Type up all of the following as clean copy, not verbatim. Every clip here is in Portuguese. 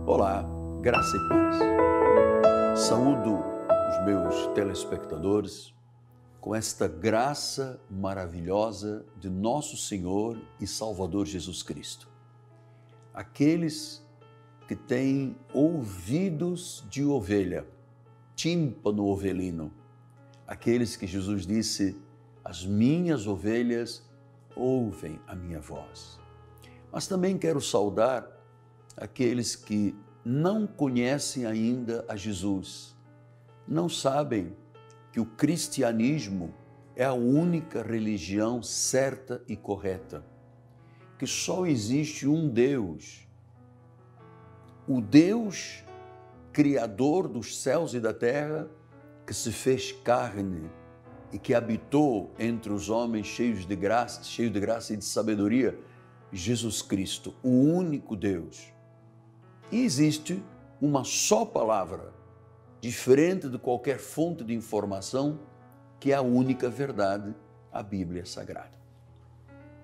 Olá, graça e paz. Saúdo os meus telespectadores com esta graça maravilhosa de nosso Senhor e Salvador Jesus Cristo. Aqueles que têm ouvidos de ovelha, tímpano ovelino, aqueles que Jesus disse, as minhas ovelhas ouvem a minha voz. Mas também quero saudar aqueles que não conhecem ainda a Jesus, não sabem que o cristianismo é a única religião certa e correta, que só existe um Deus, o Deus Criador dos céus e da terra, que se fez carne e que habitou entre os homens cheio de graça e de sabedoria, Jesus Cristo, o único Deus. E existe uma só palavra, diferente de qualquer fonte de informação, que é a única verdade, a Bíblia Sagrada.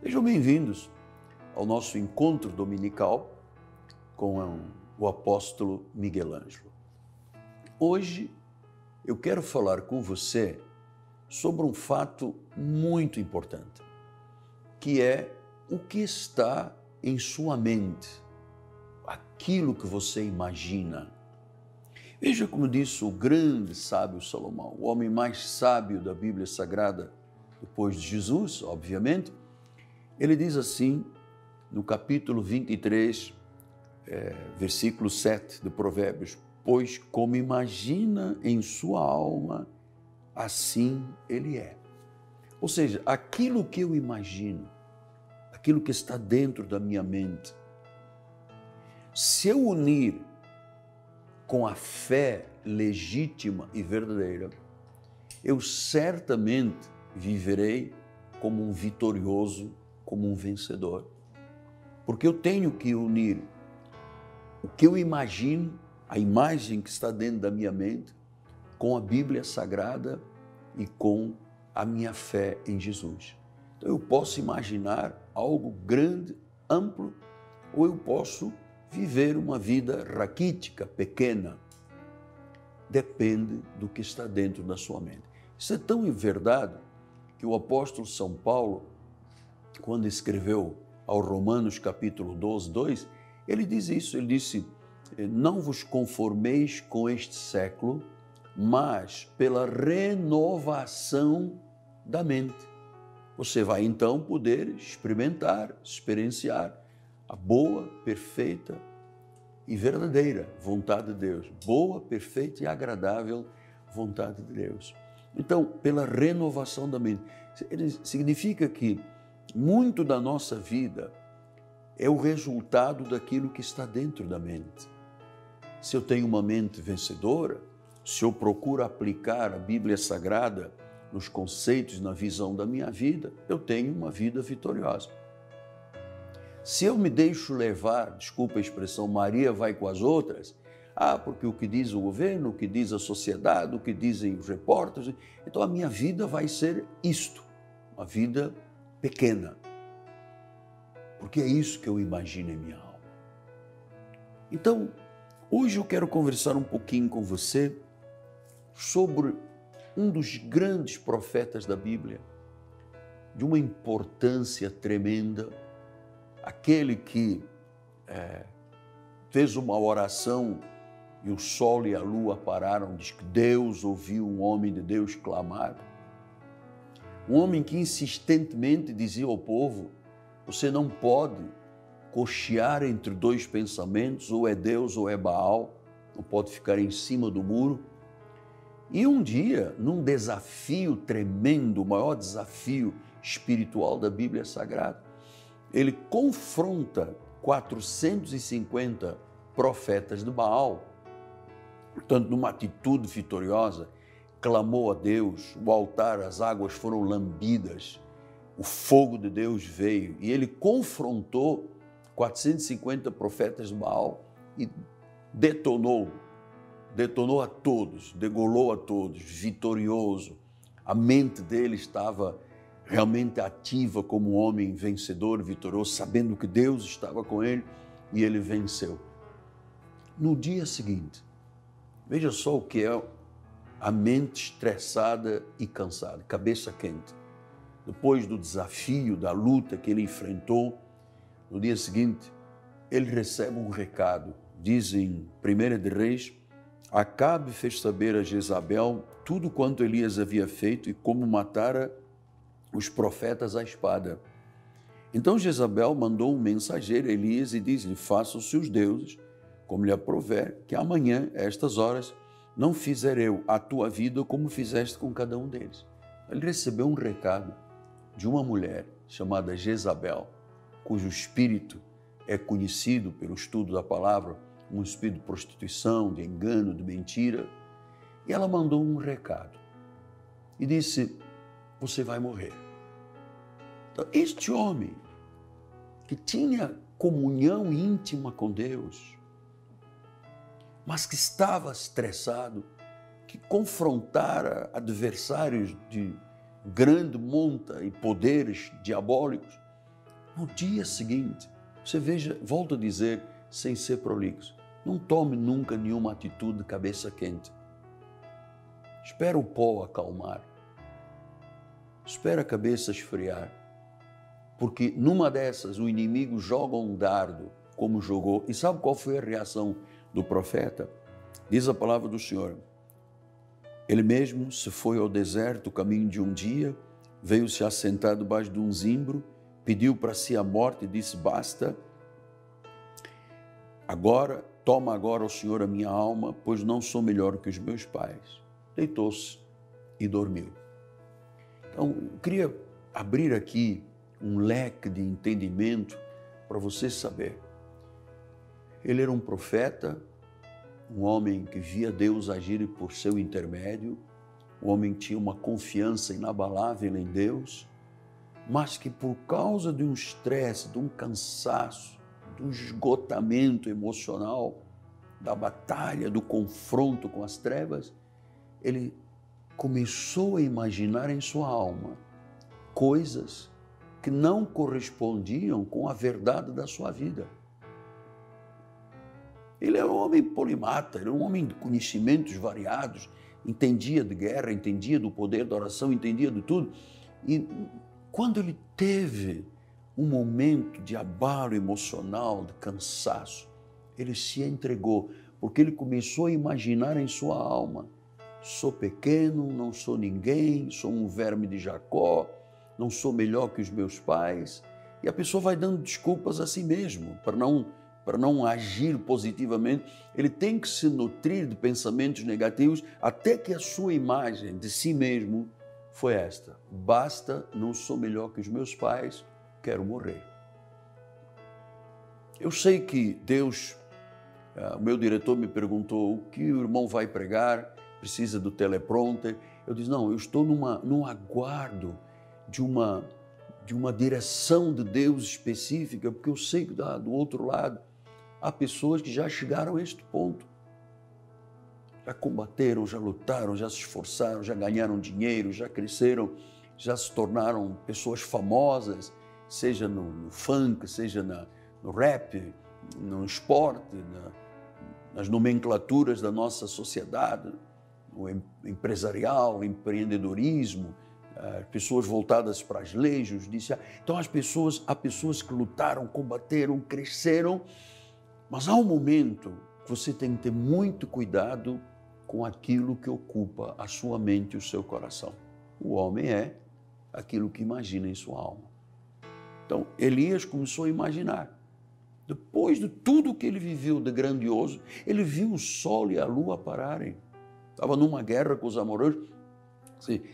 Sejam bem-vindos ao nosso encontro dominical com o apóstolo Miguel Ângelo. Hoje eu quero falar com você sobre um fato muito importante, que é o que está em sua mente, aquilo que você imagina. Veja como disse o grande sábio Salomão, o homem mais sábio da Bíblia Sagrada, depois de Jesus, obviamente. Ele diz assim, no capítulo 23, versículo 7 de Provérbios, pois como imagina em sua alma, assim ele é. Ou seja, aquilo que eu imagino, aquilo que está dentro da minha mente, se eu unir com a fé legítima e verdadeira, eu certamente viverei como um vitorioso, como um vencedor. Porque eu tenho que unir o que eu imagino, a imagem que está dentro da minha mente, com a Bíblia Sagrada e com a minha fé em Jesus. Então eu posso imaginar algo grande, amplo, ou eu posso viver uma vida raquítica, pequena. Depende do que está dentro da sua mente. Isso é tão verdade que o apóstolo São Paulo, quando escreveu ao Romanos capítulo 12, 2, ele diz isso, ele disse, não vos conformeis com este século, mas pela renovação da mente. Você vai então poder experienciar a boa, perfeita e verdadeira vontade de Deus. Boa, perfeita e agradável vontade de Deus. Então, pela renovação da mente. Significa que muito da nossa vida é o resultado daquilo que está dentro da mente. Se eu tenho uma mente vencedora, se eu procuro aplicar a Bíblia Sagrada nos conceitos, na visão da minha vida, eu tenho uma vida vitoriosa. Se eu me deixo levar, desculpa a expressão, Maria vai com as outras, porque o que diz o governo, o que diz a sociedade, o que dizem os repórteres, então a minha vida vai ser isto, uma vida pequena. Porque é isso que eu imagino em minha alma. Então, hoje eu quero conversar um pouquinho com você sobre um dos grandes profetas da Bíblia, de uma importância tremenda, aquele que fez uma oração e o sol e a lua pararam, diz que Deus ouviu um homem de Deus clamar. Um homem que insistentemente dizia ao povo, você não pode cochear entre dois pensamentos, ou é Deus ou é Baal, não pode ficar em cima do muro. E um dia, num desafio tremendo, o maior desafio espiritual da Bíblia Sagrada, ele confronta 450 profetas de Baal. Portanto, numa atitude vitoriosa, clamou a Deus, o altar, as águas foram lambidas, o fogo de Deus veio e ele confrontou 450 profetas de Baal e detonou a todos, degolou a todos, vitorioso. A mente dele estava realmente ativa como um homem vencedor, vitorioso, sabendo que Deus estava com ele e ele venceu. No dia seguinte, veja só o que é a mente estressada e cansada, cabeça quente. Depois do desafio, da luta que ele enfrentou, no dia seguinte, ele recebe um recado. Diz em 1 de Reis, Acabe fez saber a Jezabel tudo quanto Elias havia feito e como matara os profetas à espada. Então Jezabel mandou um mensageiro a Elias e disse-lhe, faça os seus deuses, como lhe aprover, que amanhã, a estas horas, não fizer eu a tua vida como fizeste com cada um deles. Ele recebeu um recado de uma mulher chamada Jezabel, cujo espírito é conhecido pelo estudo da palavra, um espírito de prostituição, de engano, de mentira. E ela mandou um recado e disse, você vai morrer. Então, este homem que tinha comunhão íntima com Deus, mas que estava estressado, que confrontara adversários de grande monta e poderes diabólicos, no dia seguinte, você veja, volto a dizer, sem ser prolixo, não tome nunca nenhuma atitude de cabeça quente. Espera o pó acalmar. Espera a cabeça esfriar. Porque numa dessas o inimigo joga um dardo, como jogou. E sabe qual foi a reação do profeta? Diz a palavra do Senhor. Ele mesmo se foi ao deserto, o caminho de um dia, veio se assentar debaixo de um zimbro, pediu para si a morte e disse, basta, toma agora, ó Senhor, a minha alma, pois não sou melhor que os meus pais. Deitou-se e dormiu. Então, eu queria abrir aqui um leque de entendimento para você saber. Ele era um profeta, um homem que via Deus agir por seu intermédio, um homem que tinha uma confiança inabalável em Deus, mas que por causa de um estresse, de um cansaço, de um esgotamento emocional, da batalha, do confronto com as trevas, ele começou a imaginar em sua alma coisas que não correspondiam com a verdade da sua vida. Ele era um homem polimata, era um homem de conhecimentos variados, entendia de guerra, entendia do poder da oração, entendia de tudo. E quando ele teve um momento de abalo emocional, de cansaço, ele se entregou, porque ele começou a imaginar em sua alma, sou pequeno, não sou ninguém, sou um verme de Jacó, não sou melhor que os meus pais. E a pessoa vai dando desculpas a si mesmo, para não agir positivamente. Ele tem que se nutrir de pensamentos negativos até que a sua imagem de si mesmo foi esta: basta, não sou melhor que os meus pais, quero morrer. Eu sei que Deus, o meu diretor me perguntou o que o irmão vai pregar, precisa do teleprompter. Eu disse, não, eu estou num aguardo de uma direção de Deus específica, porque eu sei que do outro lado há pessoas que já chegaram a este ponto. Já combateram, já lutaram, já se esforçaram, já ganharam dinheiro, já cresceram, já se tornaram pessoas famosas, seja no funk, seja no rap, no esporte, nas nomenclaturas da nossa sociedade, no empresarial, empreendedorismo, pessoas voltadas para as leis, justiça. Então há pessoas que lutaram, combateram, cresceram, mas há um momento que você tem que ter muito cuidado com aquilo que ocupa a sua mente e o seu coração. O homem é aquilo que imagina em sua alma. Então Elias começou a imaginar. Depois de tudo que ele viveu de grandioso, ele viu o sol e a lua pararem. Estava numa guerra com os amorreus.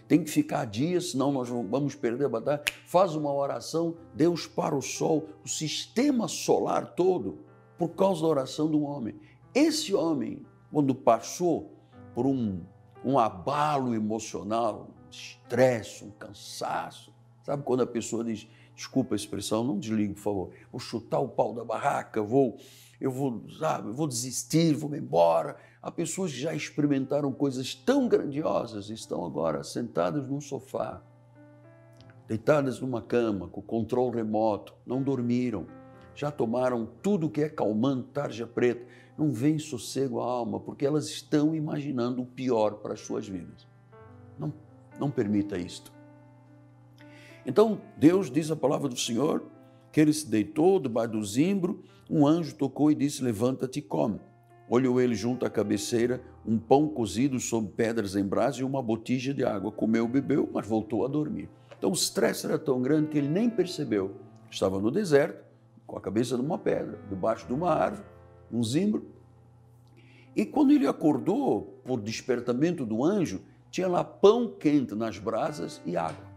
Tem que ficar dias, senão nós vamos perder a batalha. Faz uma oração, Deus para o sol, o sistema solar todo, por causa da oração de um homem. Esse homem, quando passou por um abalo emocional, um estresse, um cansaço, sabe quando a pessoa diz, desculpa a expressão, não desligue, por favor, vou chutar o pau da barraca, eu vou desistir, vou me embora. Há pessoas que já experimentaram coisas tão grandiosas e estão agora sentadas num sofá, deitadas numa cama, com controle remoto, não dormiram, já tomaram tudo que é calmante, tarja preta, não vem sossego à alma, porque elas estão imaginando o pior para as suas vidas. Não permita isto. Então, Deus diz a palavra do Senhor, que ele se deitou debaixo do zimbro, um anjo tocou e disse, levanta-te e come. Olhou ele junto à cabeceira, um pão cozido sobre pedras em brasa e uma botija de água. Comeu, bebeu, mas voltou a dormir. Então o estresse era tão grande que ele nem percebeu. Estava no deserto, com a cabeça numa pedra, debaixo de uma árvore, um zimbro. E quando ele acordou, por despertamento do anjo, tinha lá pão quente nas brasas e água.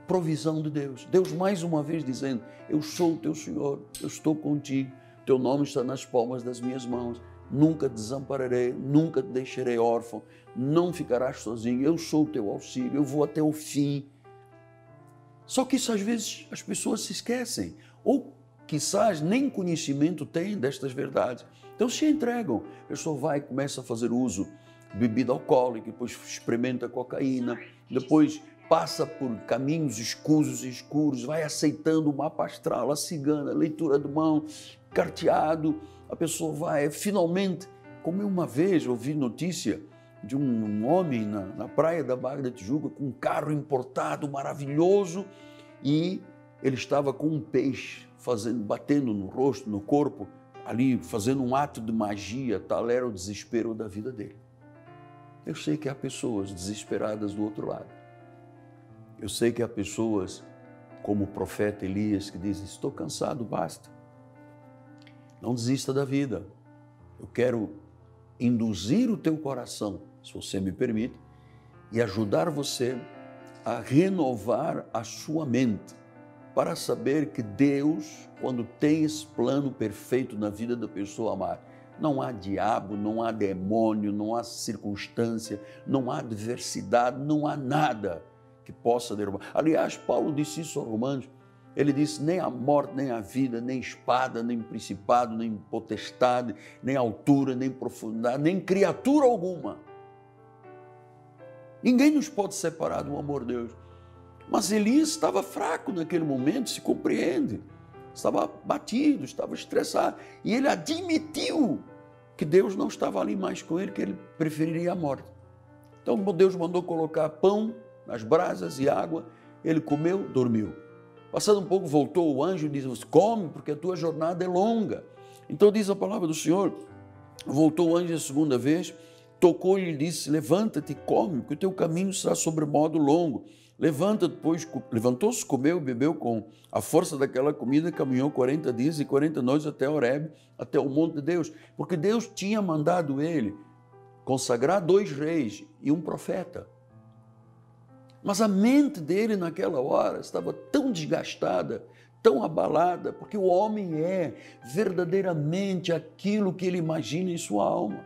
Provisão de Deus. Deus mais uma vez dizendo, eu sou o teu Senhor, eu estou contigo, teu nome está nas palmas das minhas mãos, nunca te desampararei, nunca te deixarei órfão, não ficarás sozinho, eu sou o teu auxílio, eu vou até o fim. Só que isso às vezes as pessoas se esquecem, ou quizás nem conhecimento têm destas verdades. Então se entregam, a pessoa vai e começa a fazer uso de bebida alcoólica, depois experimenta cocaína, depois passa por caminhos escuros, vai aceitando o mapa astral, a cigana, a leitura de mão, carteado, a pessoa vai, finalmente, como eu uma vez ouvi notícia de um homem na praia da Barra da Tijuca com um carro importado maravilhoso e ele estava com um peixe batendo no rosto, no corpo, ali fazendo um ato de magia, tal era o desespero da vida dele. Eu sei que há pessoas desesperadas do outro lado. Eu sei que há pessoas, como o profeta Elias, que dizem, estou cansado, basta. Não desista da vida. Eu quero induzir o teu coração, se você me permite, e ajudar você a renovar a sua mente, para saber que Deus, quando tem esse plano perfeito na vida da pessoa amada, não há diabo, não há demônio, não há circunstância, não há adversidade, não há nada que possa derrubar. Aliás, Paulo disse isso aos Romanos, ele disse, nem a morte, nem a vida, nem espada, nem principado, nem potestade, nem altura, nem profundidade, nem criatura alguma. Ninguém nos pode separar do amor de Deus. Mas Elias estava fraco naquele momento, se compreende. Estava batido, estava estressado. E ele admitiu que Deus não estava ali mais com ele, que ele preferiria a morte. Então Deus mandou colocar pão nas brasas e água, ele comeu, dormiu. Passando um pouco, voltou o anjo e disse, come, porque a tua jornada é longa. Então diz a palavra do Senhor, voltou o anjo a segunda vez, tocou-lhe e disse, levanta-te e come, porque o teu caminho será sobremodo longo. Levantou-se, comeu, bebeu com a força daquela comida, caminhou 40 dias e 40 noites até Horebe, até o monte de Deus, porque Deus tinha mandado ele consagrar 2 reis e um profeta. Mas a mente dele naquela hora estava tão desgastada, tão abalada, porque o homem é verdadeiramente aquilo que ele imagina em sua alma.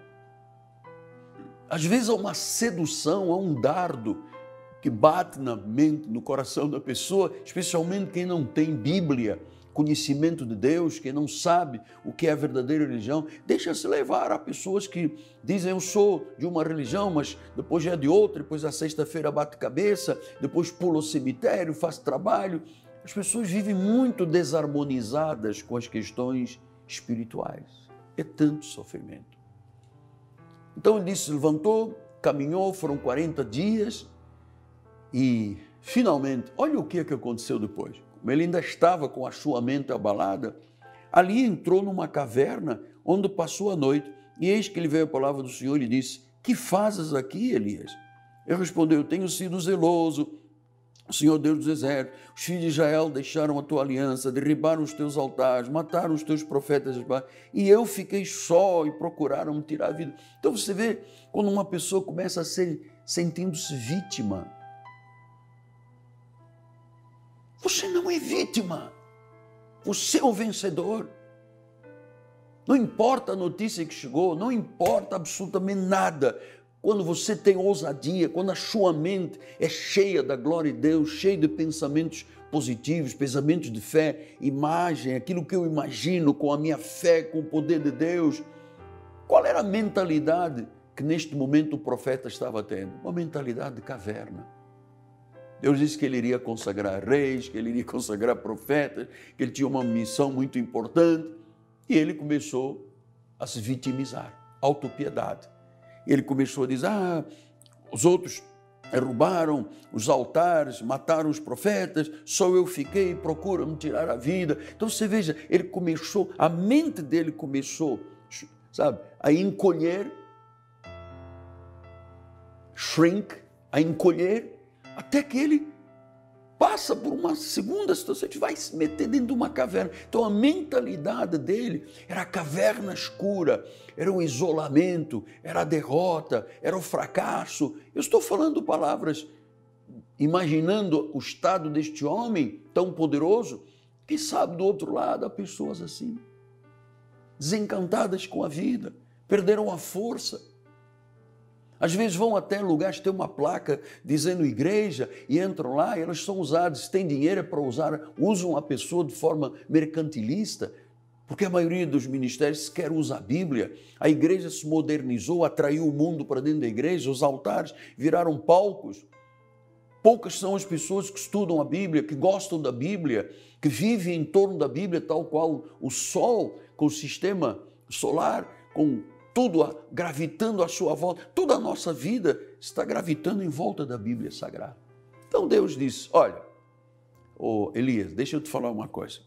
Às vezes há uma sedução, há um dardo que bate na mente, no coração da pessoa, especialmente quem não tem Bíblia, conhecimento de Deus, quem não sabe o que é a verdadeira religião, deixa-se levar. Há pessoas que dizem, eu sou de uma religião, mas depois é de outra, depois a sexta-feira bate cabeça, depois pula ao cemitério, faz trabalho. As pessoas vivem muito desarmonizadas com as questões espirituais. É tanto sofrimento. Então ele disse, levantou, caminhou, foram 40 dias e finalmente, olha o que aconteceu depois. Como ele ainda estava com a sua mente abalada, ali entrou numa caverna onde passou a noite e eis que lhe veio a palavra do Senhor e lhe disse, que fazes aqui, Elias? Ele respondeu, tenho sido zeloso, Senhor Deus dos exércitos, os filhos de Israel deixaram a tua aliança, derribaram os teus altares, mataram os teus profetas, e eu fiquei só e procuraram me tirar a vida. Então você vê, quando uma pessoa começa a ser sentindo-se vítima, você não é vítima, você é o vencedor. Não importa a notícia que chegou, não importa absolutamente nada. Quando você tem ousadia, quando a sua mente é cheia da glória de Deus, cheia de pensamentos positivos, pensamentos de fé, imagem, aquilo que eu imagino com a minha fé, com o poder de Deus. Qual era a mentalidade que neste momento o profeta estava tendo? Uma mentalidade de caverna. Deus disse que ele iria consagrar reis, que ele iria consagrar profetas, que ele tinha uma missão muito importante. E ele começou a se vitimizar, autopiedade. Ele começou a dizer, os outros derrubaram os altares, mataram os profetas, só eu fiquei, procuram me tirar a vida. Então você veja, ele começou, a mente dele começou, sabe, a encolher, shrink, a encolher, até que ele passa por uma segunda situação, a gente vai se meter dentro de uma caverna. Então a mentalidade dele era a caverna escura, era o isolamento, era a derrota, era o fracasso. Eu estou falando palavras, imaginando o estado deste homem tão poderoso. Quem sabe do outro lado há pessoas assim, desencantadas com a vida, perderam a força. Às vezes vão até lugares, tem uma placa dizendo igreja e entram lá e elas são usadas, se tem dinheiro para usar, usam a pessoa de forma mercantilista, porque a maioria dos ministérios quer usar a Bíblia. A igreja se modernizou, atraiu o mundo para dentro da igreja, os altares viraram palcos. Poucas são as pessoas que estudam a Bíblia, que gostam da Bíblia, que vivem em torno da Bíblia, tal qual o Sol, com o sistema solar, com tudo gravitando à sua volta. Toda a nossa vida está gravitando em volta da Bíblia Sagrada. Então Deus disse, olha, Elias, deixa eu te falar uma coisa.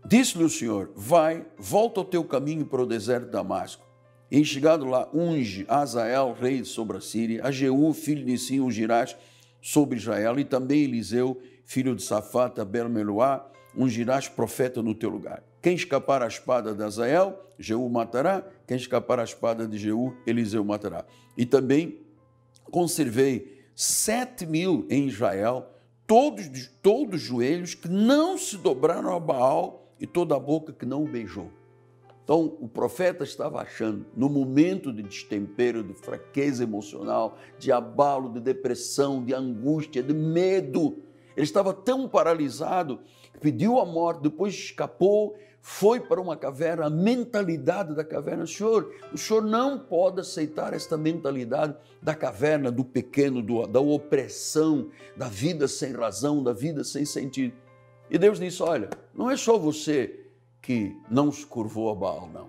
Disse-lhe o Senhor, vai, volta ao teu caminho para o deserto de Damasco. E chegado lá, unge Azael, rei sobre a Síria, a Jeú, filho de Sim, ungirás sobre Israel, e também Eliseu, filho de Safate, Abel-Meluá, ungirás profeta no teu lugar. Quem escapar à espada de Azael, Jeú matará. Quem escapar à espada de Jeú, Eliseu matará. E também conservei 7.000 em Israel, todos os joelhos que não se dobraram a Baal e toda a boca que não o beijou. Então, o profeta estava achando, no momento de destempero, de fraqueza emocional, de abalo, de depressão, de angústia, de medo, ele estava tão paralisado, pediu a morte, depois escapou, foi para uma caverna, a mentalidade da caverna. O senhor não pode aceitar esta mentalidade da caverna, do pequeno, da opressão, da vida sem razão, da vida sem sentido. E Deus disse, olha, não é só você que não se curvou a Baal, não.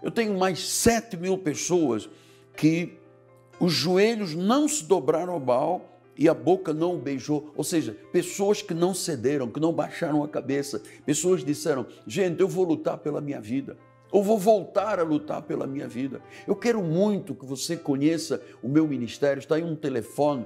Eu tenho mais 7.000 pessoas que os joelhos não se dobraram a Baal e a boca não o beijou, ou seja, pessoas que não cederam, que não baixaram a cabeça, pessoas disseram, gente, eu vou lutar pela minha vida, eu vou voltar a lutar pela minha vida. Eu quero muito que você conheça o meu ministério, está aí um telefone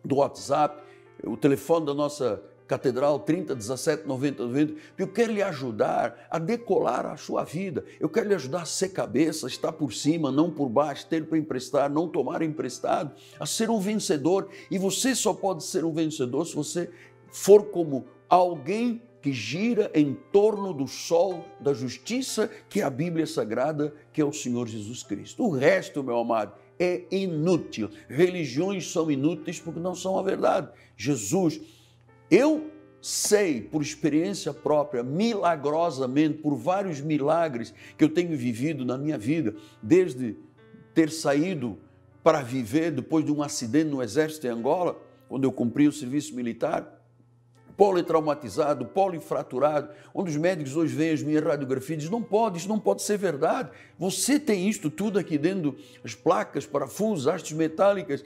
do WhatsApp, o telefone da nossa Catedral 30 17 90 90. Eu quero lhe ajudar a decolar a sua vida. Eu quero lhe ajudar a ser cabeça, estar por cima, não por baixo, ter para emprestar, não tomar emprestado, a ser um vencedor. E você só pode ser um vencedor se você for como alguém que gira em torno do sol da justiça, que é a Bíblia Sagrada, que é o Senhor Jesus Cristo. O resto, meu amado, é inútil. Religiões são inúteis porque não são a verdade. Jesus, eu sei por experiência própria, milagrosamente, por vários milagres que eu tenho vivido na minha vida, desde ter saído para viver depois de um acidente no exército em Angola, quando eu cumpri o serviço militar, politraumatizado, polifraturado, onde os médicos hoje veem as minhas radiografias e dizem, não pode, isso não pode ser verdade. Você tem isto tudo aqui dentro, as placas, parafusos, hastes metálicas,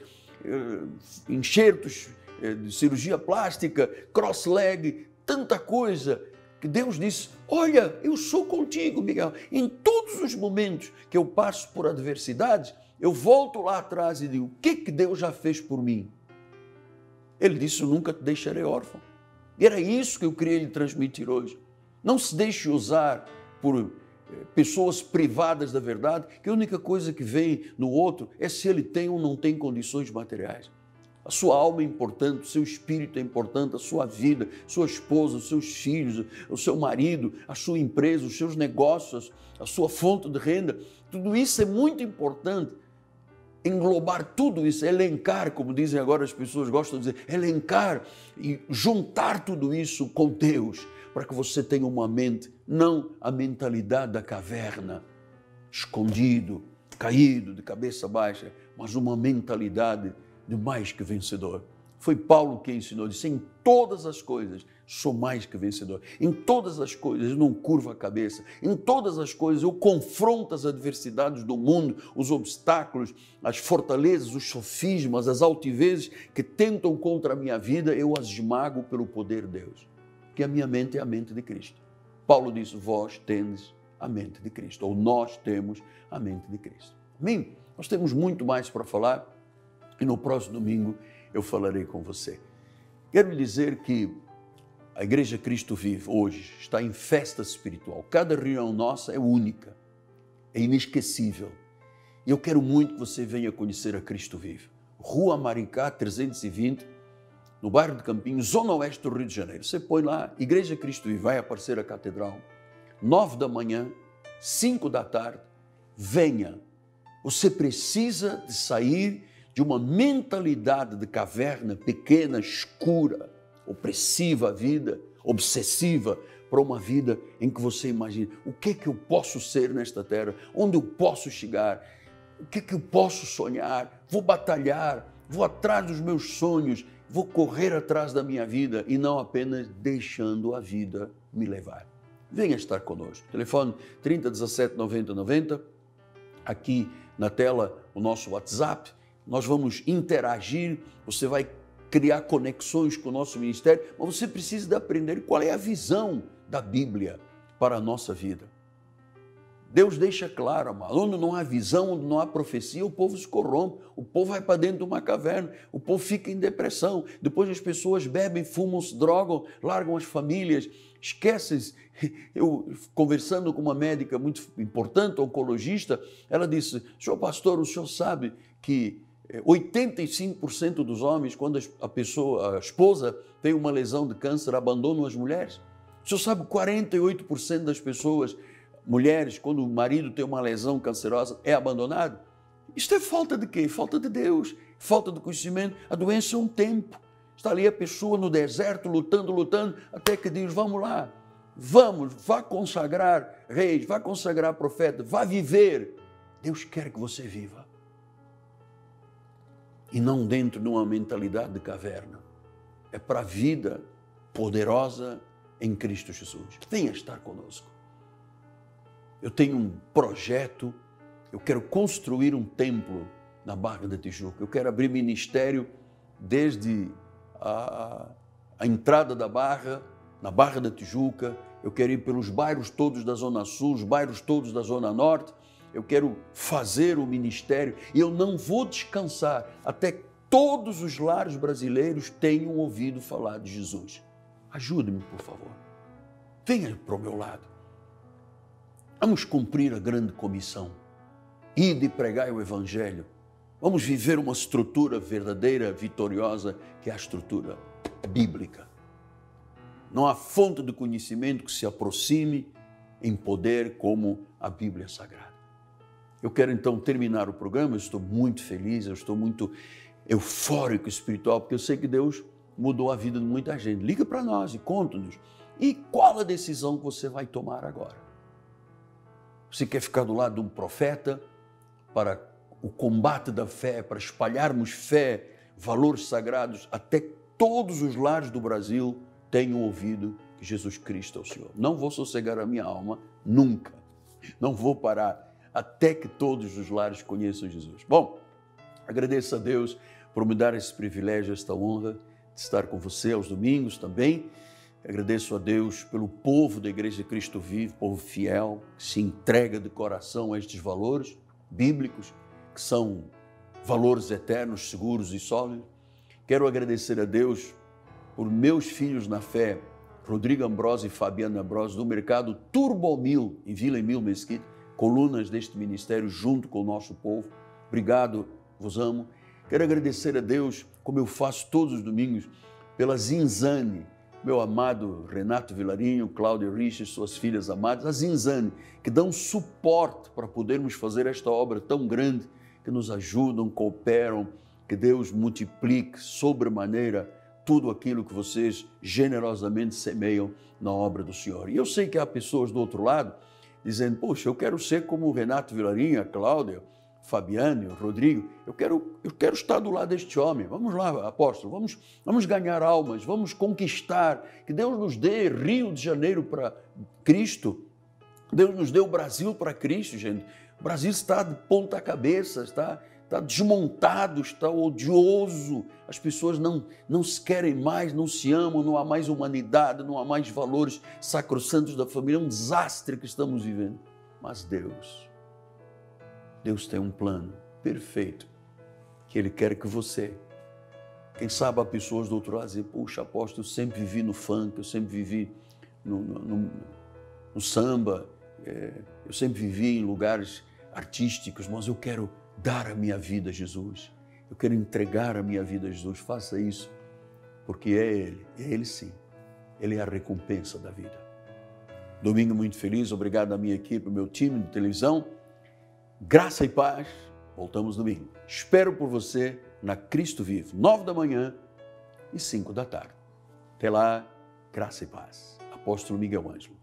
enxertos, de cirurgia plástica, cross-leg, tanta coisa, que Deus disse, olha, eu sou contigo, Miguel. Em todos os momentos que eu passo por adversidades, eu volto lá atrás e digo, o que Deus já fez por mim? Ele disse, eu nunca te deixarei órfão. E era isso que eu queria lhe transmitir hoje. Não se deixe usar por pessoas privadas da verdade, que a única coisa que vem no outro é se ele tem ou não tem condições materiais. A sua alma é importante, o seu espírito é importante, a sua vida, sua esposa, os seus filhos, o seu marido, a sua empresa, os seus negócios, a sua fonte de renda. Tudo isso é muito importante. Englobar tudo isso, elencar, como dizem agora as pessoas gostam de dizer, elencar e juntar tudo isso com Deus, para que você tenha uma mente, não a mentalidade da caverna, escondido, caído, de cabeça baixa, mas uma mentalidade de mais que vencedor. Foi Paulo quem ensinou, disse, em todas as coisas sou mais que vencedor. Em todas as coisas eu não curvo a cabeça, em todas as coisas eu confronto as adversidades do mundo, os obstáculos, as fortalezas, os sofismas, as altivezes que tentam contra a minha vida, eu as esmago pelo poder de Deus, que a minha mente é a mente de Cristo. Paulo diz, vós tendes a mente de Cristo, ou nós temos a mente de Cristo. Amém? Nós temos muito mais para falar e no próximo domingo eu falarei com você. Quero lhe dizer que a Igreja Cristo Vive hoje está em festa espiritual. Cada reunião nossa é única, é inesquecível. E eu quero muito que você venha conhecer a Cristo Vive. Rua Maricá 320, no bairro de Campinho, zona oeste do Rio de Janeiro. Você põe lá, Igreja Cristo Vive, vai aparecer a catedral. 9 da manhã, 5 da tarde, venha. Você precisa de sair de uma mentalidade de caverna pequena, escura, opressiva a vida, obsessiva, para uma vida em que você imagina o que é que eu posso ser nesta terra, onde eu posso chegar, o que é que eu posso sonhar, vou batalhar, vou atrás dos meus sonhos, vou correr atrás da minha vida e não apenas deixando a vida me levar. Venha estar conosco. Telefone 30 17 90 90, aqui na tela o nosso WhatsApp, nós vamos interagir, você vai criar conexões com o nosso ministério, mas você precisa de aprender qual é a visão da Bíblia para a nossa vida. Deus deixa claro, amado, onde não há visão, onde não há profecia, o povo se corrompe, o povo vai para dentro de uma caverna, o povo fica em depressão, depois as pessoas bebem, fumam, se drogam, largam as famílias, esquecem-se. Eu, conversando com uma médica muito importante, oncologista, ela disse, senhor pastor, o senhor sabe que 85% dos homens, quando a esposa tem uma lesão de câncer, abandonam as mulheres? O senhor sabe, 48% das pessoas, mulheres, quando o marido tem uma lesão cancerosa, é abandonado? Isto é falta de quê? Falta de Deus, falta de conhecimento. A doença é um tempo. Está ali a pessoa no deserto, lutando, até que diz, vamos lá, vamos, vá consagrar reis, vá consagrar profetas, vá viver. Deus quer que você viva. E não dentro de uma mentalidade de caverna. É para a vida poderosa em Cristo Jesus. Venha estar conosco. Eu tenho um projeto, eu quero construir um templo na Barra da Tijuca. Eu quero abrir ministério desde a entrada da Barra, na Barra da Tijuca. Eu quero ir pelos bairros todos da Zona Sul, os bairros todos da Zona Norte. Eu quero fazer o ministério e eu não vou descansar até que todos os lares brasileiros tenham ouvido falar de Jesus. Ajude-me, por favor. Venha para o meu lado. Vamos cumprir a grande comissão. Ide e pregai o Evangelho. Vamos viver uma estrutura verdadeira, vitoriosa, que é a estrutura bíblica. Não há fonte de conhecimento que se aproxime em poder como a Bíblia Sagrada. Eu quero então terminar o programa, eu estou muito feliz, eu estou muito eufórico espiritual, porque eu sei que Deus mudou a vida de muita gente. Liga para nós e conta-nos. E qual a decisão que você vai tomar agora? Você quer ficar do lado de um profeta para o combate da fé, para espalharmos fé, valores sagrados, até que todos os lares do Brasil tenham ouvido que Jesus Cristo é o Senhor? Não vou sossegar a minha alma, nunca. Não vou parar até que todos os lares conheçam Jesus. Bom, agradeço a Deus por me dar esse privilégio, esta honra de estar com você aos domingos também. Agradeço a Deus pelo povo da Igreja Cristo Vive, povo fiel, que se entrega de coração a estes valores bíblicos, que são valores eternos, seguros e sólidos. Quero agradecer a Deus por meus filhos na fé, Rodrigo Ambrosio e Fabiana Ambrosio, do mercado Turbomil, em Vila Emil Mesquita, colunas deste ministério junto com o nosso povo. Obrigado, vos amo. Quero agradecer a Deus, como eu faço todos os domingos, pela Zinzane, meu amado Renato Vilarinho, Cláudia Rich, suas filhas amadas, a Zinzane, que dão suporte para podermos fazer esta obra tão grande, que nos ajudam, cooperam, que Deus multiplique sobremaneira tudo aquilo que vocês generosamente semeiam na obra do Senhor. E eu sei que há pessoas do outro lado dizendo, poxa, eu quero ser como o Renato Vilarinho, a Cláudia, Fabiane, o Rodrigo, eu quero estar do lado deste homem. Vamos lá, apóstolo, vamos ganhar almas, vamos conquistar, que Deus nos dê Rio de Janeiro para Cristo, Deus nos dê o Brasil para Cristo, gente. O Brasil está de ponta cabeça, está desmontado, está odioso, as pessoas não se querem mais, não se amam, não há mais humanidade, não há mais valores sacrossantos da família, é um desastre que estamos vivendo. Mas Deus tem um plano perfeito, que Ele quer que você, quem sabe há pessoas do outro lado dizem, puxa, apóstolo, eu sempre vivi no funk, eu sempre vivi no samba, eu sempre vivi em lugares artísticos, mas eu quero dar a minha vida a Jesus, eu quero entregar a minha vida a Jesus. Faça isso, porque é Ele sim, Ele é a recompensa da vida. Domingo muito feliz, obrigado à minha equipe, ao meu time de televisão. Graça e paz, voltamos domingo. Espero por você na Cristo Vivo, 9 da manhã e 5 da tarde. Até lá, graça e paz. Apóstolo Miguel Ângelo.